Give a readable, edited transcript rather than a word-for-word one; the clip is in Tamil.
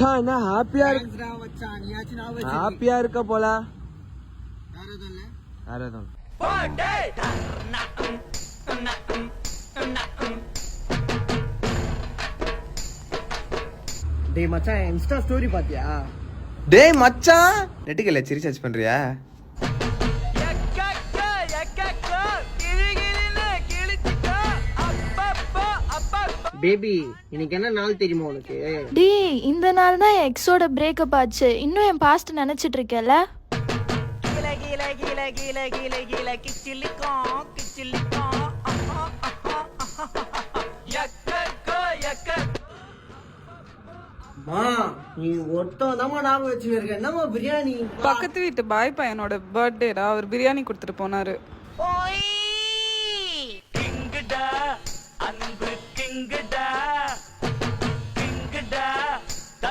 மச்சான் என்ன ஹாப்பியா ஹாப்பியா இருக்க போல. டேய் மச்சான் இன்ஸ்டா ஸ்டோரி பாத்தியா? டேய் மச்சான் நெட்டுக்கல சிரி சர்ச் பண்றியா? பேபி இன்னைக்கு என்ன நாள் தெரியுமா உனக்கு? டேய் இந்த நாள் தான் எக்ஸோட பிரேக்கப் ஆச்சு. இன்னும் என் பாஸ்ட் நினைச்சிட்டு இருக்கேல. நீ ஒருத்தமா ஞாபகம் வச்சுருக்க. என்னமா பிரியாணி? பக்கத்து வீட்டு பாய் பையனோட பர்த்டேடா, அவர் பிரியாணி கொடுத்துட்டு போனாரு.